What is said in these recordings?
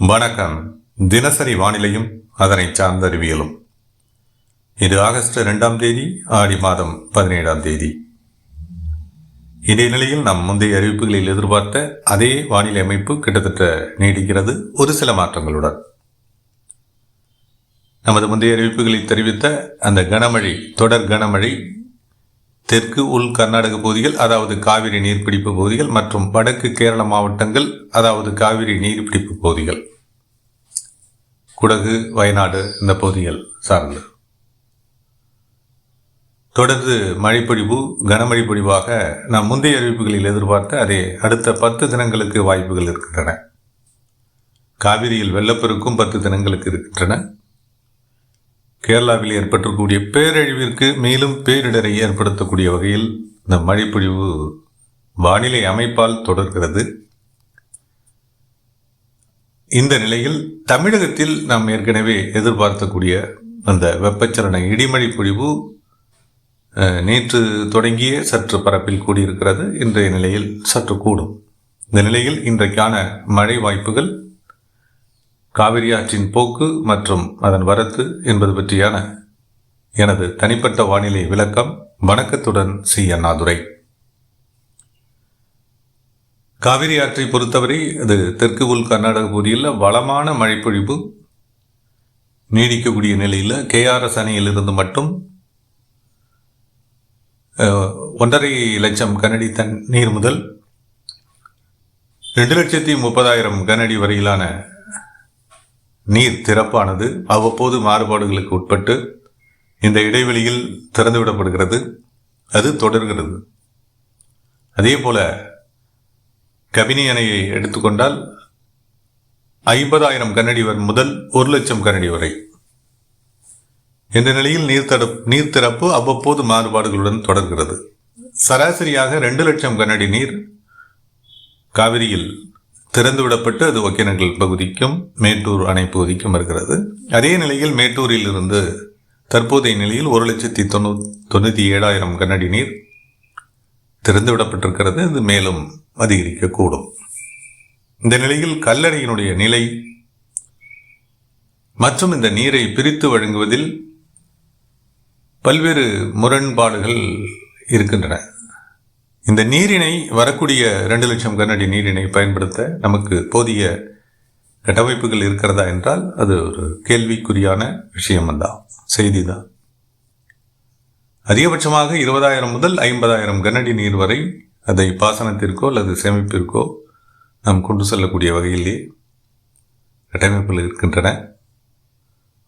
வணக்கம். தினசரி வானிலையும் அதனை சார்ந்த அறிவியலும். இது ஆகஸ்ட் 2ஆம் தேதி, ஆடி மாதம் 17ஆம் தேதி. இதே நிலையில் நாம் முந்தைய அறிவிப்புகளில் எதிர்பார்த்த அதே வானிலை அமைப்பு கிட்டத்தட்ட நீடிக்கிறது, ஒரு சில மாற்றங்களுடன். நமது முந்தைய அறிவிப்புகளில் தெரிவித்த அந்த கனமழை, தொடர் கனமழை தெற்கு உள் கர்நாடக பகுதிகள், அதாவது காவிரி நீர்பிடிப்பு பகுதிகள், மற்றும் வடக்கு கேரள மாவட்டங்கள், அதாவது காவிரி நீர்பிடிப்பு பகுதிகள், குடகு, வயநாடு, இந்த பகுதிகள் சார்ந்து தொடர்ந்து மழைப்பொழிவு, கனமழை பொழிவாக நாம் முந்தைய அறிவிப்புகளில் எதிர்பார்த்த அதே அடுத்த 10 தினங்களுக்கு வாய்ப்புகள் இருக்கின்றன. காவிரியில் வெள்ளப்பெருக்கும் 10 தினங்களுக்கு இருக்கின்றன. கேரளாவில் ஏற்பட்டிருக்கக்கூடிய பேரழிவிற்கு மேலும் பேரிடரை ஏற்படுத்தக்கூடிய வகையில் இந்த மழைப்பொழிவு வானிலை அமைப்பால் தொடர்கிறது. இந்த நிலையில் தமிழகத்தில் நாம் ஏற்கனவே எதிர்பார்க்கக்கூடிய அந்த வெப்பச்சலன இடிமழை பொழிவு நேற்று தொடங்கிய சற்று பரப்பில் கூடியிருக்கிறது. இன்றைய நிலையில் சற்று கூடும். இந்த நிலையில் இன்றைக்கான மழை வாய்ப்புகள், காவிரி ஆற்றின் போக்கு மற்றும் அதன் வரத்து என்பது பற்றியான எனது தனிப்பட்ட வானிலை விளக்கம். வணக்கத்துடன் சி. அண்ணாதுரை. காவிரி ஆற்றை பொறுத்தவரை அது தெற்கு உள் கர்நாடக பகுதியில் வளமான மழைப்பொழிவு நீடிக்கக்கூடிய நிலையில் KRS அணையிலிருந்து மட்டும் 1.5 லட்சம் கனஅடி நீர் முதல் 2,30,000 கனஅடி வரையிலான நீர் திறப்பானது அவ்வப்போது மாறுபாடுகளுக்கு உட்பட்டு இந்த இடைவெளியில் திறந்துவிடப்படுகிறது. அது தொடர்கிறது. அதே போல கபினி அணையை எடுத்துக்கொண்டால் 50,000 கனஅடி முதல் 1 லட்சம் கனஅடி வரை என்ற நிலையில் நீர் திறப்பு அவ்வப்போது மாறுபாடுகளுடன் தொடர்கிறது. சராசரியாக 2 லட்சம் கனஅடி நீர் காவிரியில் திறந்துவிடப்பட்டு அது ஒகேனக்கல் பகுதிக்கும் மேட்டூர் அணை பகுதிக்கும் வருகிறது. அதே நிலையில் மேட்டூரில் இருந்து தற்போதைய நிலையில் 1,97,000 கனஅடி நீர் திறந்துவிடப்பட்டிருக்கிறது. இது மேலும் அதிகரிக்கக்கூடும். இந்த நிலையில் கல்லணையினுடைய நிலை மற்றும் இந்த நீரை பிரித்து வழங்குவதில் பல்வேறு முரண்பாடுகள் இருக்கின்றன. இந்த நீரினை வரக்கூடிய 2 லட்சம் கனஅடி நீரினை பயன்படுத்த நமக்கு போதிய கட்டமைப்புகள் இருக்கிறதா என்றால் அது ஒரு கேள்விக்குறியான விஷயம்தான், செய்திதான். அதிகபட்சமாக 20,000 முதல் 50,000 கனஅடி நீர் வரை அதை பாசனத்திற்கோ அல்லது சேமிப்பிற்கோ நாம் கொண்டு செல்லக்கூடிய வகையிலே கட்டமைப்புகள் இருக்கின்றன.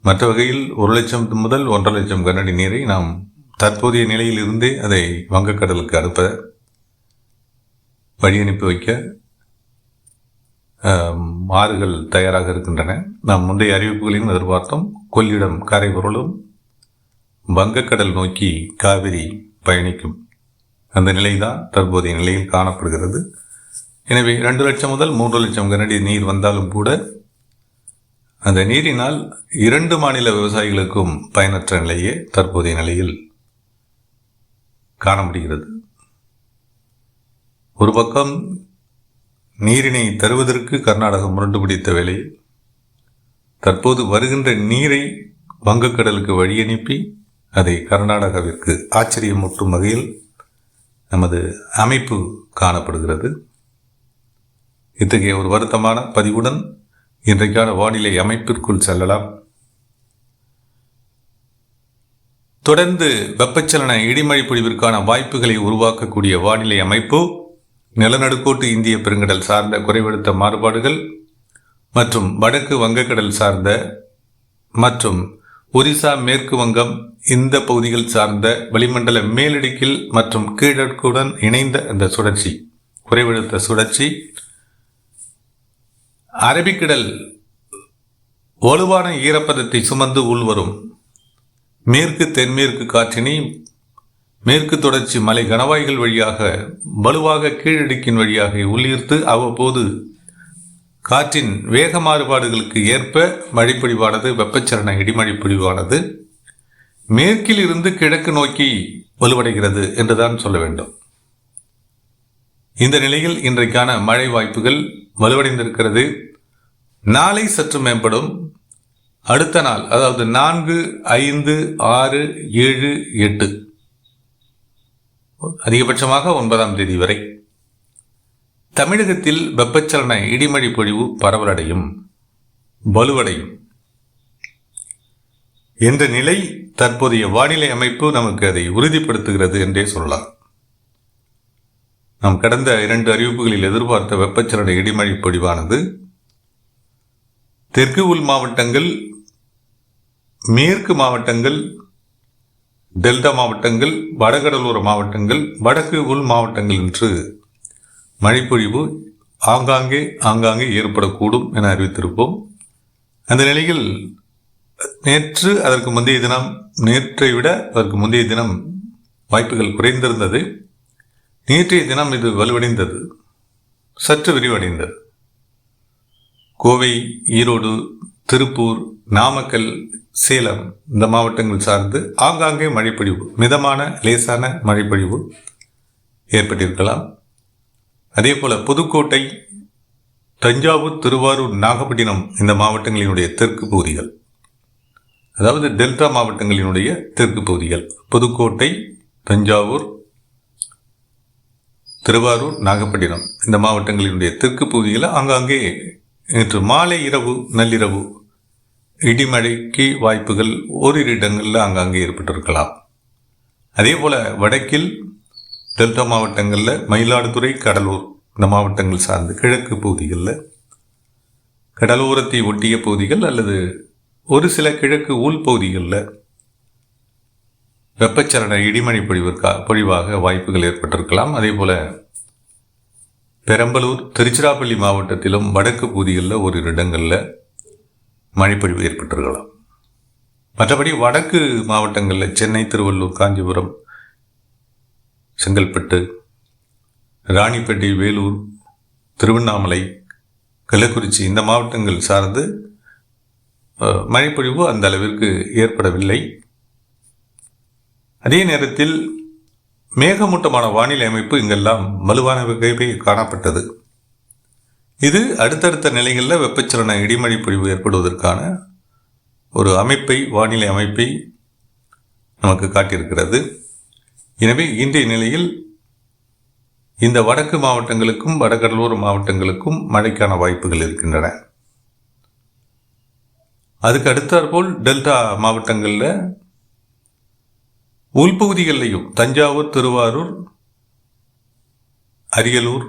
மற்ற வகையில் 1 லட்சம் முதல் 1.5 லட்சம் கனஅடி நீரை நாம் தற்போதைய நிலையில் இருந்தே அதை வங்கக்கடலுக்கு அனுப்ப வழி அனுப்பி வைக்க ஆறுகள் தயாராக இருக்கின்றன. நாம் முந்தைய அறிவிப்புகளையும் எதிர்பார்த்தோம். கொள்ளிடம் கரை புரளும், வங்கக்கடல் நோக்கி காவிரி பயணிக்கும் அந்த நிலைதான் தற்போதைய நிலையில் காணப்படுகிறது. எனவே 2 லட்சம் முதல் 3 லட்சம் கனஅடி நீர் வந்தாலும் கூட அந்த நீரினால் 2 மாநில விவசாயிகளுக்கும் பயனற்ற நிலையே தற்போதைய நிலையில் காண முடிகிறது. ஒரு பக்கம் நீரினை தருவதற்கு கர்நாடகம் முரண்டு பிடித்த வேளை, தற்போது வருகின்ற நீரை வங்கக்கடலுக்கு வழி அனுப்பி அதை கர்நாடகாவிற்கு ஆச்சரியமூட்டும் வகையில் நமது அமைப்பு காணப்படுகிறது. இத்தகைய ஒரு வருத்தமான பதிவுடன் இன்றைக்கான வானிலை அமைப்பிற்குள் செல்லலாம். தொடர்ந்து வெப்பச்சலன இடிமழை பொழிவிற்கான வாய்ப்புகளை உருவாக்கக்கூடிய வானிலை அமைப்பு, நிலநடுக்கோட்டு இந்திய பெருங்கடல் சார்ந்த குறைவழுத்த மாறுபாடுகள் மற்றும் வடக்கு வங்கக்கடல் சார்ந்த மற்றும் ஒரிசா, மேற்கு வங்கம், இந்த பகுதிகள் சார்ந்த வளிமண்டல மேலடுக்கில் மற்றும் கீழடுக்குடன் இணைந்த அந்த சுழற்சி, குறைவழுத்த சுழற்சி, அரபிக்கடல் வலுவான ஈரப்பதத்தை சுமந்து உள்வரும் மேற்கு தென்மேற்கு காற்றினை மேற்கு தொடர்ச்சி மலை கணவாய்கள் வழியாக வலுவாக கீழடுக்கின் வழியாக உள்ளீர்த்து அவ்வப்போது காற்றின் வேக மாறுபாடுகளுக்கு ஏற்ப மழைப்பொழிவானது, வெப்பச்சலன இடிமழை பொழிவானது மேற்கில் இருந்து கிழக்கு நோக்கி வலுவடைகிறது என்றுதான் சொல்ல வேண்டும். இந்த நிலையில் இன்றைக்கான மழை வாய்ப்புகள் வலுவடைந்திருக்கிறது. நாளை சற்று மேம்படும். அடுத்த நாள், அதாவது 4, 5, 6, 7, 8, அதிகபட்சமாக 9ஆம் தேதி வரை தமிழகத்தில் வெப்பச்சலன இடிமழை பொழிவு பரவலடையும், வலுவடையும் என்ற நிலை தற்போதைய வானிலை அமைப்பு நமக்கு அதை உறுதிப்படுத்துகிறது என்றே சொல்லலாம். நாம் கடந்த 2 அறிவிப்புகளில் எதிர்பார்த்த வெப்பச்சலன இடிமழை பொழிவானது தெற்கு உள் மாவட்டங்கள், மேற்கு மாவட்டங்கள், டெல்டா மாவட்டங்கள், வடகடலோர மாவட்டங்கள், வடக்கு உள் மாவட்டங்கள் என்று மழைப்பொழிவு ஆங்காங்கே ஏற்படக்கூடும் என அறிவித்திருப்போம். அந்த நிலையில் நேற்று அதற்கு முந்தைய தினம், நேற்றை விட அதற்கு முந்தைய தினம் வாய்ப்புகள் குறைந்திருந்தது. நேற்றைய தினம் இது வலுவடைந்தது, சற்று விரிவடைந்தது. கோவை, ஈரோடு, திருப்பூர், நாமக்கல், சேலம் இந்த மாவட்டங்கள் சார்ந்து ஆங்காங்கே மழைப்பொழிவு, மிதமான லேசான மழைப்பொழிவு ஏற்பட்டிருக்கலாம். அதே போல புதுக்கோட்டை, தஞ்சாவூர், திருவாரூர், நாகப்பட்டினம் இந்த மாவட்டங்களினுடைய தெற்கு பகுதிகள், அதாவது டெல்டா மாவட்டங்களினுடைய தெற்கு பகுதிகள், புதுக்கோட்டை, தஞ்சாவூர், திருவாரூர், நாகப்பட்டினம் இந்த மாவட்டங்களினுடைய தெற்கு பகுதிகளில் ஆங்காங்கே நேற்று மாலை, இரவு, நள்ளிரவு இடிமழைக்கு வாய்ப்புகள் ஓரிரு இடங்களில் ஆங்காங்கே ஏற்பட்டிருக்கலாம். அதே போல வடக்கில் டெல்டா மாவட்டங்களில் மயிலாடுதுறை, கடலூர் இந்த மாவட்டங்கள் சார்ந்து கிழக்கு பகுதிகளில், கடலோரத்தை ஒட்டிய பகுதிகள் அல்லது ஒரு சில கிழக்கு உள் பகுதிகளில் வெப்பச்சலன இடிமழை பொழிவாக வாய்ப்புகள் ஏற்பட்டிருக்கலாம். அதே போல பெரம்பலூர், திருச்சிராப்பள்ளி மாவட்டத்திலும் வடக்கு பகுதிகளில் ஓரிரு இடங்களில் மழைப்பொழிவு ஏற்பட்டிருக்கலாம். மற்றபடி வடக்கு மாவட்டங்களில் சென்னை, திருவள்ளூர், காஞ்சிபுரம், செங்கல்பட்டு, ராணிப்பேட்டை, வேலூர், திருவண்ணாமலை, கள்ளக்குறிச்சி இந்த மாவட்டங்கள் சார்ந்து மழைப்பொழிவு அந்த அளவிற்கு ஏற்படவில்லை. அதே நேரத்தில் மேகமூட்டமான வானிலை அமைப்பு இங்கெல்லாம் வலுவானவே காணப்பட்டது. இது அடுத்தடுத்த நிலைகளில் வெப்பச்சலன இடிமழை பொழிவு ஏற்படுவதற்கான ஒரு அமைப்பை, வானிலை அமைப்பை நமக்கு காட்டியிருக்கிறது. எனவே இன்றைய நிலையில் இந்த வடக்கு மாவட்டங்களுக்கும் வடகடலோர மாவட்டங்களுக்கும் மழைக்கான வாய்ப்புகள் இருக்கின்றன. அதுக்கு அடுத்தாற்போல் டெல்டா மாவட்டங்களில் உள்பகுதிகளிலையும் தஞ்சாவூர், திருவாரூர், அரியலூர்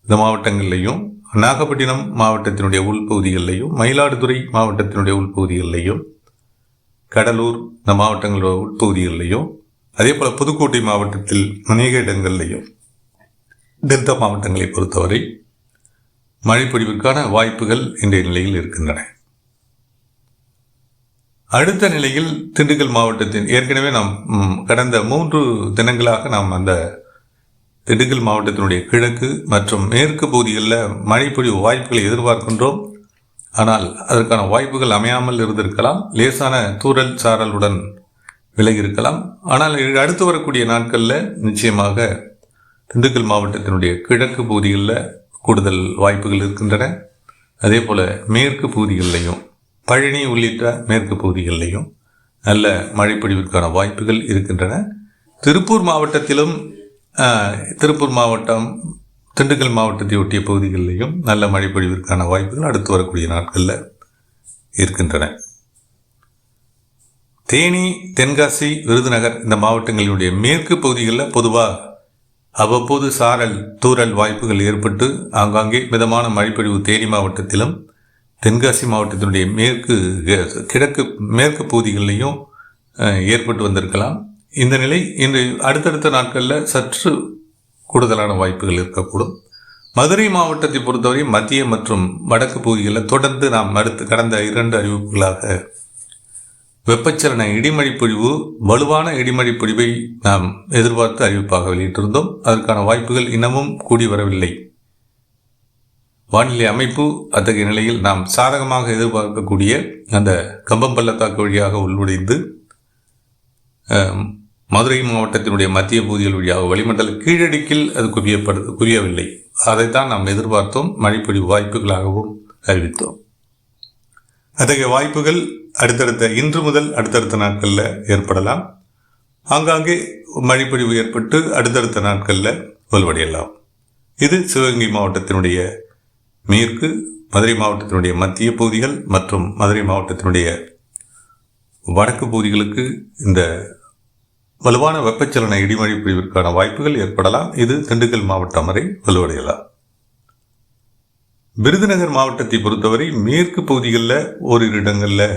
இந்த மாவட்டங்களிலையும், நாகப்பட்டினம் மாவட்டத்தினுடைய உள்பகுதிகளிலையும், மயிலாடுதுறை மாவட்டத்தினுடைய உள்பகுதிகளிலையும், கடலூர் இந்த மாவட்டங்களோட உட்பகுதிகளிலையும், அதே போல் புதுக்கோட்டை மாவட்டத்தில் அநேக இடங்களிலையும் டெல்டா மாவட்டங்களை பொறுத்தவரை மழைப்பொழிவிற்கான வாய்ப்புகள் இன்றைய நிலையில் இருக்கின்றன. அடுத்த நிலையில் திண்டுக்கல் மாவட்டத்தின், ஏற்கனவே நாம் கடந்த 3 தினங்களாக நாம் அந்த திண்டுக்கல் மாவட்டத்தினுடைய கிழக்கு மற்றும் மேற்கு பகுதிகளில் மழைப்பொழிவு வாய்ப்புகளை எதிர்பார்க்கின்றோம். ஆனால் அதற்கான வாய்ப்புகள் அமையாமல் இருந்திருக்கலாம், லேசான தூறல் சாரலுடன் விலகியிருக்கலாம். ஆனால் அடுத்து வரக்கூடிய நாட்களில் நிச்சயமாக திண்டுக்கல் மாவட்டத்தினுடைய கிழக்கு பகுதிகளில் கூடுதல் வாய்ப்புகள் இருக்கின்றன. அதே போல் மேற்கு பகுதிகளிலையும், பழனி உள்ளிட்ட மேற்கு பகுதிகளிலையும் நல்ல மழைப்பொழிவிற்கான வாய்ப்புகள் இருக்கின்றன. திருப்பூர் மாவட்டத்திலும், திருப்பூர் மாவட்டம், திண்டுக்கல் மாவட்டத்தை ஒட்டிய பகுதிகளிலையும் நல்ல மழைப்பொழிவிற்கான வாய்ப்புகள் அடுத்து வரக்கூடிய நாட்களில் இருக்கின்றன. தேனி, தென்காசி, விருதுநகர் இந்த மாவட்டங்களினுடைய மேற்கு பகுதிகளில் பொதுவாக அவ்வப்போது சாரல், தூறல் வாய்ப்புகள் ஏற்பட்டு ஆங்காங்கே மிதமான மழைப்பொழிவு தேனி மாவட்டத்திலும் தென்காசி மாவட்டத்தினுடைய கிழக்கு மேற்கு பகுதிகளிலையும் ஏற்பட்டு வந்திருக்கலாம். இந்த நிலை இன்று அடுத்தடுத்த நாட்களில் சற்று கூடுதலான வாய்ப்புகள் இருக்கக்கூடும். மதுரை மாவட்டத்தை பொறுத்தவரை மத்திய மற்றும் வடக்கு பகுதிகளில் தொடர்ந்து நாம் கடந்த 2 அறிவிப்புகளாக வெப்பச்சலன இடிமழை பொழிவு, வலுவான இடிமழை பொழிவை நாம் எதிர்பார்த்து அறிவிப்பாக வெளியிட்டிருந்தோம். அதற்கான வாய்ப்புகள் இன்னமும் கூடி வரவில்லை. வானிலை அமைப்பு அத்தகைய நிலையில் நாம் சாதகமாக எதிர்பார்க்கக்கூடிய அந்த கம்பம் பள்ளத்தாக்கு வழியாக உள்நுழைந்து மதுரை மாவட்டத்தினுடைய மத்திய பகுதிகள் வழியாக வளிமண்டல கீழடுக்கில் அது குவியவில்லை. அதைத்தான் நாம் எதிர்பார்த்தோம், மழைப்பொழிவு வாய்ப்புகளாகவும் அறிவித்தோம். அத்தகைய வாய்ப்புகள் இன்று முதல் அடுத்தடுத்த நாட்களில் ஏற்படலாம். ஆங்காங்கே மழைப்பொழிவு ஏற்பட்டு அடுத்தடுத்த நாட்களில் வலுவடையலாம். இது சிவகங்கை மாவட்டத்தினுடைய மேற்கு, மதுரை மாவட்டத்தினுடைய மத்திய பகுதிகள் மற்றும் மதுரை மாவட்டத்தினுடைய வடக்கு பகுதிகளுக்கு இந்த வலுவான வெப்பச்சலன இடிமழை பொழிவிற்கான வாய்ப்புகள் ஏற்படலாம். இது திண்டுக்கல் மாவட்டம் வரை வலுவடையலாம். விருதுநகர் மாவட்டத்தை பொறுத்தவரை மேற்கு பகுதிகளில் ஓரிரு இடங்களில்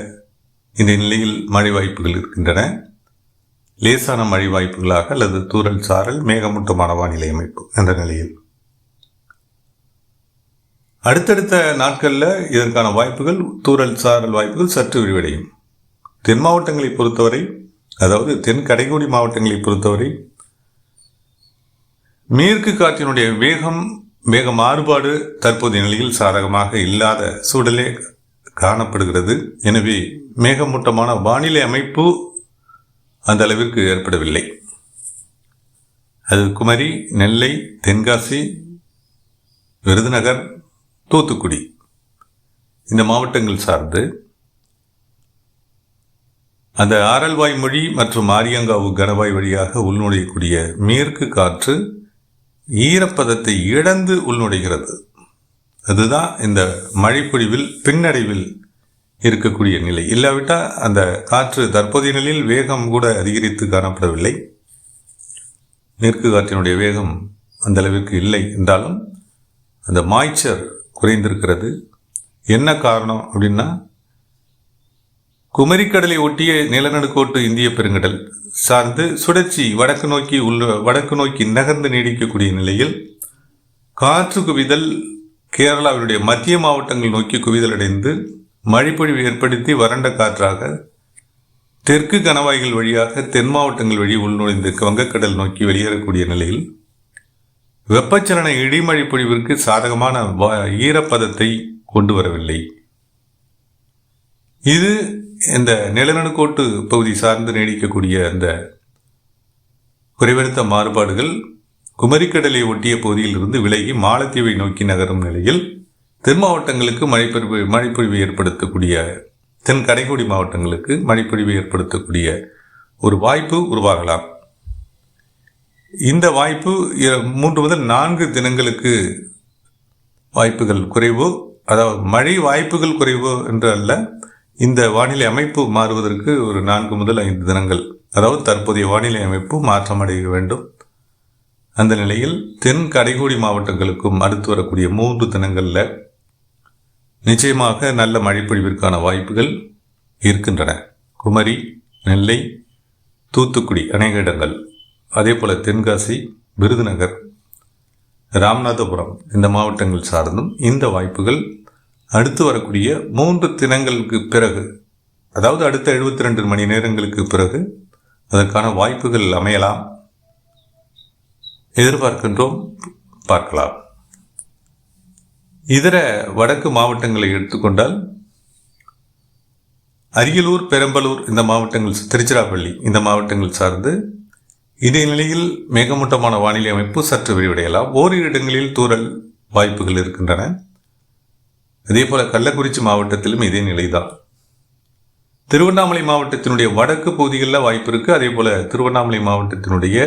இந்த நிலையில் மழை வாய்ப்புகள் இருக்கின்றன. லேசான மழை வாய்ப்புகளாக அல்லது தூறல் சாரல் மேகமூட்டமான வானிலை அமைப்பு என்ற நிலையில் அடுத்தடுத்த நாட்களில் இதற்கான வாய்ப்புகள், தூறல் சாரல் வாய்ப்புகள் சற்று விரிவடையும். தென் மாவட்டங்களை பொறுத்தவரை, அதாவது தென் கடைக்கோடி மாவட்டங்களை பொறுத்தவரை மேற்கு காற்றினுடைய வேக மாறுபாடு தற்போதைய நிலையில் சாதகமாக இல்லாத சூழலே காணப்படுகிறது. எனவே மேகமூட்டமான வானிலை அமைப்பு அந்த அளவிற்கு ஏற்படவில்லை. அது குமரி, நெல்லை, தென்காசி, விருதுநகர், தூத்துக்குடி இந்த மாவட்டங்கள் சார்ந்து அந்த ஆரல்வாய் மொழி மற்றும் ஆரியங்காவு கணவாய் வழியாக உள்நுழையக்கூடிய மேற்கு காற்று ஈரப்பதத்தை இழந்து உள்நுழைகிறது. அதுதான் இந்த மழைப்பொழிவில் பின்னடைவில் இருக்கக்கூடிய நிலை. இல்லாவிட்டால் அந்த காற்று தற்போதைய நிலையில் வேகம் கூட அதிகரித்து காணப்படவில்லை. மேற்கு காற்றினுடைய வேகம் அந்த அளவிற்கு இல்லை என்றாலும் அந்த மாய்ச்சர் குறைந்திருக்கிறது. என்ன காரணம் அப்படின்னா, குமரிக்கடலை ஒட்டிய நிலநடுக்கோட்டு இந்திய பெருங்கடல் சார்ந்து சுழற்சி வடக்கு நோக்கி நகர்ந்து நீடிக்கக்கூடிய நிலையில் காற்று குவிதல் கேரளாவினுடைய மத்திய மாவட்டங்கள் நோக்கி குவிதல் அடைந்து மழைப்பொழிவு ஏற்படுத்தி வறண்ட காற்றாக தெற்கு கணவாய்கள் வழியாக தென் மாவட்டங்கள் வழி உள்நுழைந்து வங்கக்கடல் நோக்கி வெளியேறக்கூடிய நிலையில் வெப்பச்சலன இடிமழை பொழிவிற்கு சாதகமான ஈரப்பதத்தை கொண்டு வரவில்லை. இது இந்த நிலநடுக்கோட்டு பகுதி சார்ந்து நீடிக்கக்கூடிய அந்த குறைவடுத்த மாறுபாடுகள் குமரிக்கடலை ஒட்டிய பகுதியில் இருந்து விலகி மாலத்தீவை நோக்கி நகரும் நிலையில் தென் மாவட்டங்களுக்கு மழைப்பொழிவு ஏற்படுத்தக்கூடிய தென் கடைக்கோடி மாவட்டங்களுக்கு மழைப்பொழிவு ஏற்படுத்தக்கூடிய ஒரு வாய்ப்பு உருவாகலாம். இந்த வாய்ப்பு 3 முதல் 4 தினங்களுக்கு வாய்ப்புகள் குறைவு, அதாவது மழை வாய்ப்புகள் குறைவு என்று அல்ல, இந்த வானிலை அமைப்பு மாறுவதற்கு ஒரு 4 முதல் 5 தினங்கள், அதாவது தற்போதைய வானிலை அமைப்பு மாற்றமடைய வேண்டும். அந்த நிலையில் தென் கடைக்கோடி மாவட்டங்களுக்கும் அடுத்து வரக்கூடிய 3 தினங்களில் நிச்சயமாக நல்ல மழைப்பொழிவிற்கான வாய்ப்புகள் இருக்கின்றன. குமரி, நெல்லை, தூத்துக்குடி அநேக இடங்கள், அதே போல தென்காசி, விருதுநகர், ராமநாதபுரம் இந்த மாவட்டங்கள் சார்ந்தும் இந்த வாய்ப்புகள் அடுத்து வரக்கூடிய 3 தினங்களுக்கு பிறகு, அதாவது அடுத்த 72 மணி நேரங்களுக்கு பிறகு அதற்கான வாய்ப்புகள் அமையலாம். எதிர்பார்க்கின்றோம், பார்க்கலாம். இதர வடக்கு மாவட்டங்களை எடுத்துக்கொண்டால் அரியலூர், பெரம்பலூர் இந்த மாவட்டங்கள், திருச்சிராப்பள்ளி இந்த மாவட்டங்கள் சார்ந்து இதே நிலையில் மேகமூட்டமான வானிலை அமைப்பு சற்று விரிவடையலாம். ஓரிரு இடங்களில் தூறல் வாய்ப்புகள் இருக்கின்றன. அதே போல கள்ளக்குறிச்சி மாவட்டத்திலும் இதே நிலைதான். திருவண்ணாமலை மாவட்டத்தினுடைய வடக்கு பகுதிகளில் வாய்ப்பு இருக்குது. அதே போல திருவண்ணாமலை மாவட்டத்தினுடைய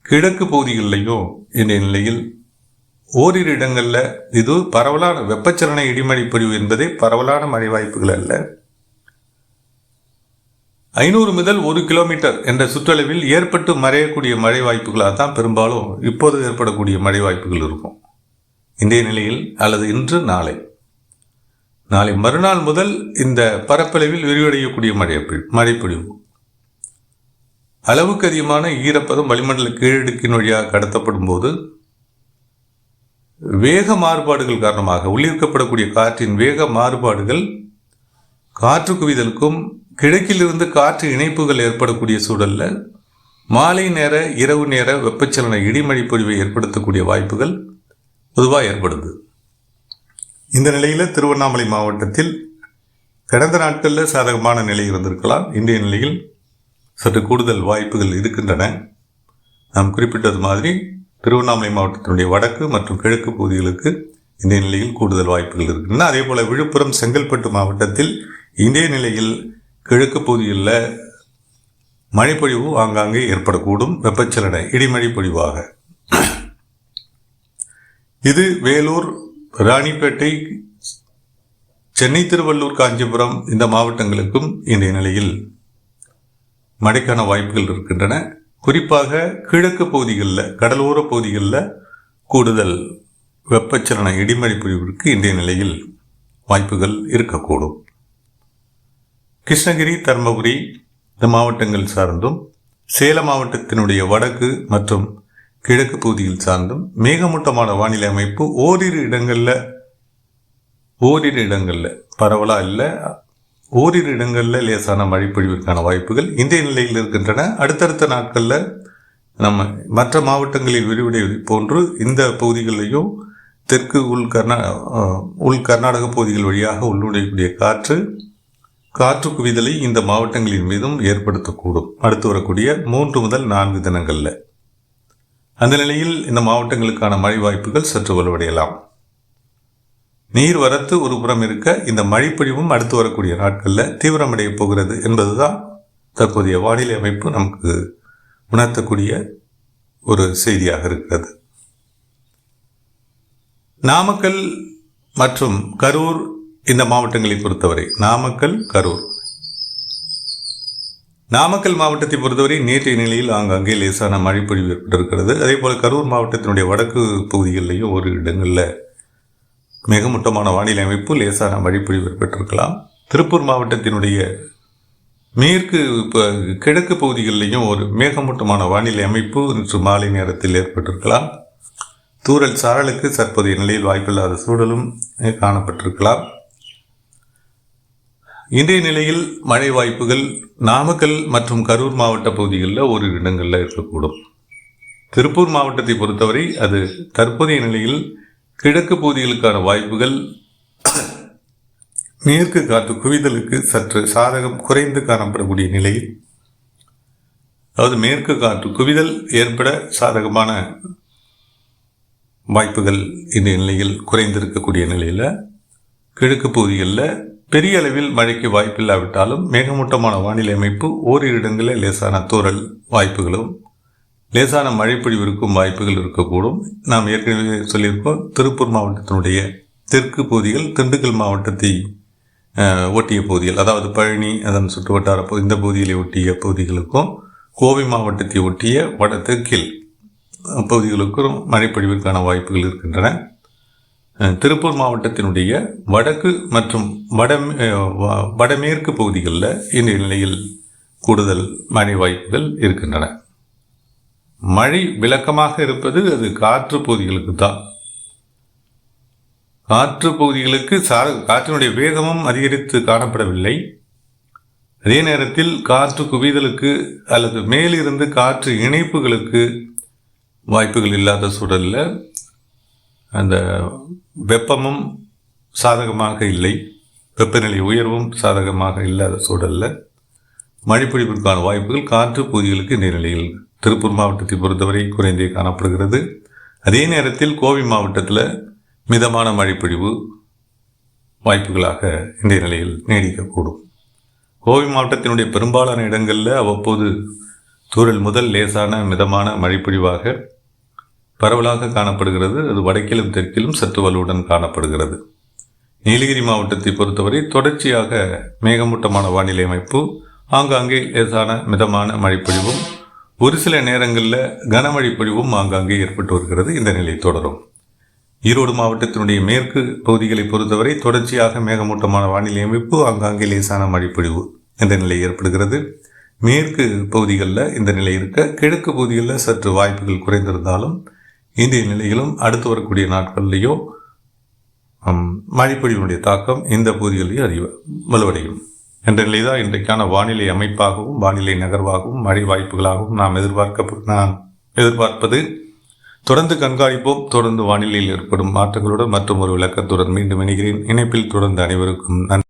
கிழக்கு பகுதிகளிலையும் இந்த நிலையில் ஓரிரு இடங்களில் இது பரவலான வெப்பச்சலன இடிமழை பொழிவு என்பதே பரவலான மழை வாய்ப்புகள் அல்ல. 500 முதல் 1 கிலோமீட்டர் என்ற சுற்றளவில் ஏற்பட்டு மறையக்கூடிய மழை வாய்ப்புகளாக தான் பெரும்பாலும் இப்போது ஏற்படக்கூடிய மழை வாய்ப்புகள் இருக்கும். இன்றைய நிலையில் அல்லது இன்று நாளை மறுநாள் முதல் இந்த பரப்பளவில் விரிவடையக்கூடிய மழைப்பொழிவு, அளவுக்கு அதிகமான ஈரப்பதம் வளிமண்டல கீழடுக்கின் வழியாக கடத்தப்படும் போது வேக மாறுபாடுகள் காரணமாக உள்ளிருக்கப்படக்கூடிய காற்றின் வேக மாறுபாடுகள் காற்று குவிதலுக்கும் கிழக்கிலிருந்து காற்று இணைப்புகள் ஏற்படக்கூடிய சூழலில் மாலை நேர இரவு நேர வெப்பச்சலன இடிமழை பொழிவை ஏற்படுத்தக்கூடிய வாய்ப்புகள் பொதுவாக ஏற்படுது. இந்த நிலையில் திருவண்ணாமலை மாவட்டத்தில் கடந்த நாட்களில் சாதகமான நிலை இருந்திருக்கலாம். இன்றைய நிலையில் சற்று கூடுதல் வாய்ப்புகள் இருக்கின்றன. நாம் குறிப்பிட்டது மாதிரி திருவண்ணாமலை மாவட்டத்தினுடைய வடக்கு மற்றும் கிழக்கு பகுதிகளுக்கு இன்றைய நிலையில் கூடுதல் வாய்ப்புகள் இருக்கின்றன. அதே போல விழுப்புரம், செங்கல்பட்டு மாவட்டத்தில் இன்றைய நிலையில் கிழக்கு பகுதிகளில் மழைப்பொழிவு ஆங்காங்கே ஏற்படக்கூடும். வெப்பச்சலன இடிமழை பொழிவாக இது வேலூர், ராணிப்பேட்டை, சென்னை, திருவள்ளூர், காஞ்சிபுரம் இந்த மாவட்டங்களுக்கும் இன்றைய நிலையில் மழைக்கான வாய்ப்புகள் இருக்கின்றன. குறிப்பாக கிழக்கு பகுதிகளில், கடலோர பகுதிகளில் கூடுதல் வெப்பச்சலன இடிமழை பொழிவிற்கு இன்றைய நிலையில் வாய்ப்புகள் இருக்கக்கூடும். கிருஷ்ணகிரி, தர்மபுரி இந்த மாவட்டங்கள் சார்ந்தும், சேலம் மாவட்டத்தினுடைய வடக்கு மற்றும் கிழக்கு பகுதியில் சார்ந்தும் மேகமூட்டமான வானிலை அமைப்பு ஓரிரு இடங்களில் பரவலாக இல்லை, ஓரிரு இடங்களில் லேசான மழை பொழிவிற்கான வாய்ப்புகள் இன்றைய நிலையில் இருக்கின்றன. அடுத்தடுத்த நாட்களில் நம்ம மற்ற மாவட்டங்களில் விரிவடைவதை போன்று இந்த பகுதிகளிலையும் தெற்கு உள் கர்நாடக பகுதிகள் வழியாக உள்நுழையக்கூடிய காற்று குவிதலை இந்த மாவட்டங்களின் மீதும் ஏற்படுத்தக்கூடும் அடுத்து வரக்கூடிய 3 முதல் 4 தினங்களில். அந்த நிலையில் இந்த மாவட்டங்களுக்கான மழை வாய்ப்புகள் சற்று வலுவடையலாம். நீர் வரத்து ஒரு புறம் இருக்க, இந்த மழைப்பொழிவும் அடுத்து வரக்கூடிய நாட்களில் தீவிரமடைய போகிறது என்பதுதான் தற்போதைய வானிலை அமைப்பு நமக்கு உணர்த்தக்கூடிய ஒரு செய்தியாக இருக்கிறது. நாமக்கல் மற்றும் கரூர் இந்த மாவட்டங்களை பொறுத்தவரை, நாமக்கல் மாவட்டத்தை பொறுத்தவரை நேற்றைய நிலையில் ஆங்காங்கே லேசான மழைப்பொழிவு ஏற்பட்டிருக்கிறது. அதே போல கரூர் மாவட்டத்தினுடைய வடக்கு பகுதிகளிலேயும் ஒரு இடங்களில் மிகமூட்டமான வானிலை அமைப்பு, லேசான மழைப்பொழிவு ஏற்பட்டிருக்கலாம். திருப்பூர் மாவட்டத்தினுடைய கிழக்கு பகுதிகளிலேயும் ஒரு மேகமூட்டமான வானிலை அமைப்பு இன்று மாலை நேரத்தில் ஏற்பட்டிருக்கலாம். தூறல் சாரலுக்கு தற்போதைய நிலையில் வாய்ப்பில்லாத சூழலும் காணப்பட்டிருக்கலாம். இன்றைய நிலையில் மழை வாய்ப்புகள் நாமக்கல் மற்றும் கரூர் மாவட்ட பகுதிகளில் ஒரு இடங்களில் இருக்கக்கூடும். திருப்பூர் மாவட்டத்தை பொறுத்தவரை அது தற்போதைய நிலையில் கிழக்கு பகுதிகளுக்கான வாய்ப்புகள் மேற்கு காற்று குவிதலுக்கு சற்று சாதகம் குறைந்து காணப்படக்கூடிய நிலையில், அதாவது மேற்கு காற்று குவிதல் ஏற்பட சாதகமான வாய்ப்புகள் இந்த நிலையில் குறைந்திருக்கக்கூடிய நிலையில் கிழக்கு பகுதிகளில் பெரிய அளவில் மழைக்கு வாய்ப்பில்லாவிட்டாலும் மேகமூட்டமான வானிலை அமைப்பு ஓரிரு இடங்களில் லேசான தூறல் வாய்ப்புகளும் லேசான மழைப்பொழிவிற்கும் வாய்ப்புகள் இருக்கக்கூடும். நாம் ஏற்கனவே சொல்லியிருக்கோம், திருப்பூர் மாவட்டத்தினுடைய தெற்கு பகுதிகள், திண்டுக்கல் மாவட்டத்தை ஒட்டிய பகுதிகள், அதாவது பழனி அதன் சுற்றுவட்டார இந்த பகுதிகளை ஒட்டிய பகுதிகளுக்கும், கோவை மாவட்டத்தை ஒட்டிய வட தெற்கில் பகுதிகளுக்கும் மழைப்பொழிவிற்கான வாய்ப்புகள் இருக்கின்றன. திருப்பூர் மாவட்டத்தினுடைய வடக்கு மற்றும் வடமேற்கு பகுதிகளில் இந்த நிலையில் கூடுதல் மழை வாய்ப்புகள் இருக்கின்றன. மழை விளக்கமாக இருப்பது அது காற்று பகுதிகளுக்கு தான். காற்று பகுதிகளுக்கு காற்றினுடைய வேகமும் அதிகரித்து காணப்படவில்லை. அதே நேரத்தில் காற்று குவிதலுக்கு அல்லது மேலிருந்து காற்று இணைப்புகளுக்கு வாய்ப்புகள் இல்லாத சூழலில் அந்த வெப்பமும் சாதகமாக இல்லை, வெப்பநிலை உயர்வும் சாதகமாக இல்லாத சூழலில் மழைப்பொழிவிற்கான வாய்ப்புகள் காற்று பகுதிகளுக்கு இந்த நிலையில் திருப்பூர் மாவட்டத்தை பொறுத்தவரை குறைந்தே காணப்படுகிறது. அதே நேரத்தில் கோவை மாவட்டத்தில் மிதமான மழைப்பொழிவு வாய்ப்புகளாக இந்த நிலையில் நீடிக்கக்கூடும். கோவை மாவட்டத்தினுடைய பெரும்பாலான இடங்களில் அவ்வப்போது தூறல் முதல் லேசான மிதமான மழைப்பொழிவாக பரவலாக காணப்படுகிறது. அது வடக்கிலும் தெற்கிலும் சற்று வலுவுடன் காணப்படுகிறது. நீலகிரி மாவட்டத்தை பொறுத்தவரை தொடர்ச்சியாக மேகமூட்டமான வானிலை அமைப்பு, ஆங்காங்கே லேசான மிதமான மழைப்பொழிவும் ஒரு சில நேரங்களில் கனமழை பொழிவும் ஆங்காங்கே ஏற்பட்டு வருகிறது. இந்த நிலை தொடரும். ஈரோடு மாவட்டத்தினுடைய மேற்கு பகுதிகளை பொறுத்தவரை தொடர்ச்சியாக மேகமூட்டமான வானிலை அமைப்பு, ஆங்காங்கே லேசான மழைப்பொழிவு என்ற நிலை ஏற்படுகிறது. மேற்கு பகுதிகளில் இந்த நிலை இருக்க, கிழக்கு பகுதிகளில் சற்று வாய்ப்புகள் குறைந்திருந்தாலும் இன்றைய நிலையிலும் அடுத்து வரக்கூடிய நாட்களிலேயோ மழைப்பொழிவினுடைய தாக்கம் இந்த பகுதிகளிலேயும் வலுவடையும் என்ற நிலைதான் இன்றைக்கான வானிலை அமைப்பாகவும் வானிலை நகர்வாகவும் மழை வாய்ப்புகளாகவும் நாம் எதிர்பார்ப்பது. தொடர்ந்து கண்காணிப்போம். தொடர்ந்து வானிலையில் ஏற்படும் மாற்றங்களுடன் மற்றும் ஒரு விளக்கத்துடன் மீண்டும் இணைகிறேன். இணைப்பில் தொடர்ந்து அனைவருக்கும் நன்றி.